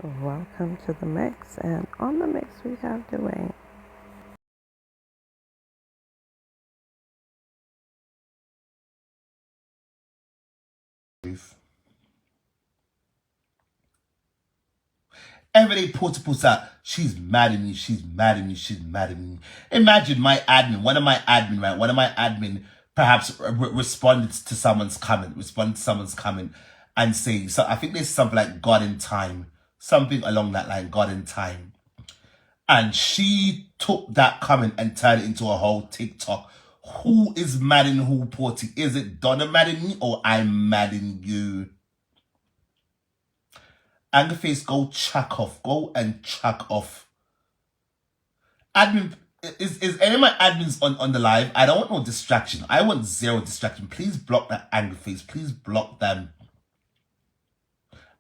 Welcome to the mix, and on the mix we have Dwayne. Every day Porter puts out, she's mad at me, she's mad at me, she's mad at me. Imagine my admin, one of my admin perhaps responded to someone's comment and say, so I think there's something like God in time, something along that line, God in time. And she took that comment and turned it into a whole TikTok. Who is mad in who, Porty? Is it Donna mad in me or I'm mad in you? Angerface, go chuck off. Go and chuck off. Admin, is any of my admins on the live? I don't want no distraction. I want zero distraction. Please block that Angerface. Please block them.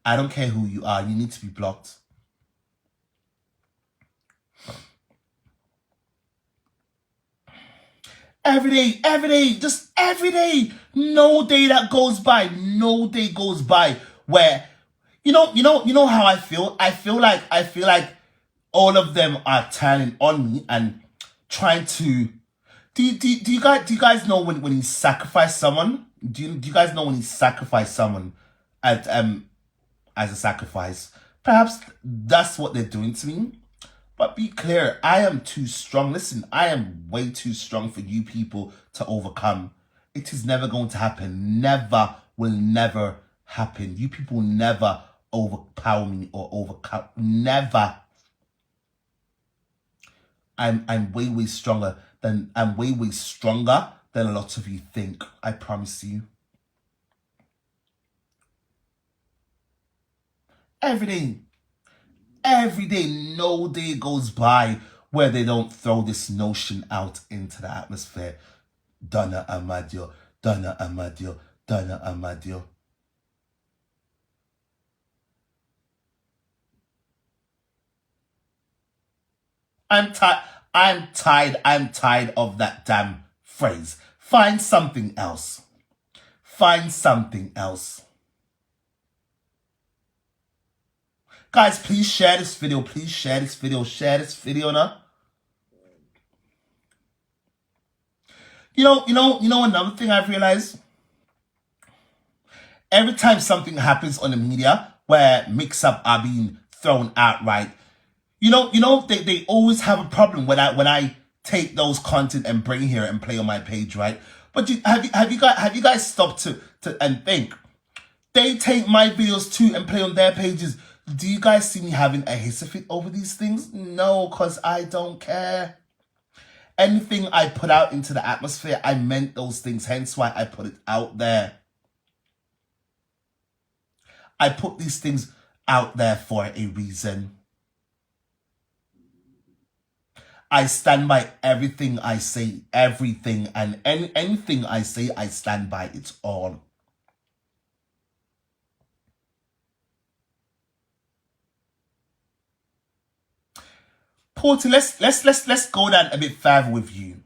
I don't care who you are. You need to be blocked. Every day, just every day. No day that goes by. No day goes by where you know how I feel? I feel like all of them are turning on me and trying to do you guys know when he sacrificed someone? Do you guys know when he sacrificed someone as a sacrifice? Perhaps that's what they're doing to me. But be clear, I am too strong. Listen, I am way too strong for you people to overcome. It is never going to happen. Never will never happen. You people never overpower me or overcome. Never. I'm way stronger than a lot of you think. I promise you. Every day, no day goes by where they don't throw this notion out into the atmosphere. Donna Amadio, Donna Amadio, Donna Amadio. I'm tired of that damn phrase. Find something else. Find something else. Guys, please share this video. Please share this video. Share this video now. You know another thing I've realized? Every time something happens on the media where Mixup are being thrown outright, they always have a problem when I take those content and bring here and play on my page, right? But have you guys stopped to and think? They take my videos too and play on their pages. Do you guys see me having a hissy fit over these things? No, because I don't care. Anything I put out into the atmosphere, I meant those things. Hence why I put it out there. I put these things out there for a reason. I stand by everything I say, everything, and anything I say, I stand by it all. Porty, let's go down a bit further with you.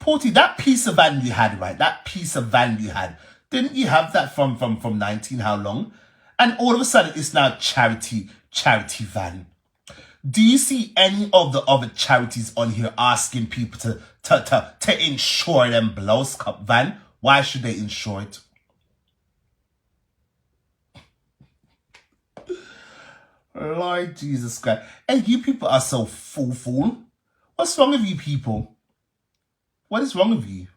Porty, that piece of van you had, right? That piece of van you had, didn't you have that from 19 how long? And all of a sudden it's now charity van. Do you see any of the other charities on here asking people to insure them blouse cup van? Why should they insure it? Lord Jesus Christ. And you people are so fool. What's wrong with you people? What is wrong with you?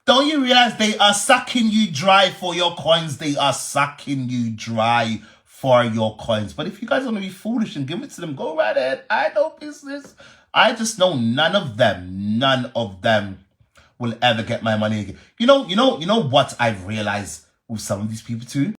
Don't you realize they are sucking you dry for your coins? They are sucking you dry for your coins. But if you guys want to be foolish and give it to them, go right ahead. I know business. I just know none of them will ever get my money again. You know what I've realized with some of these people too?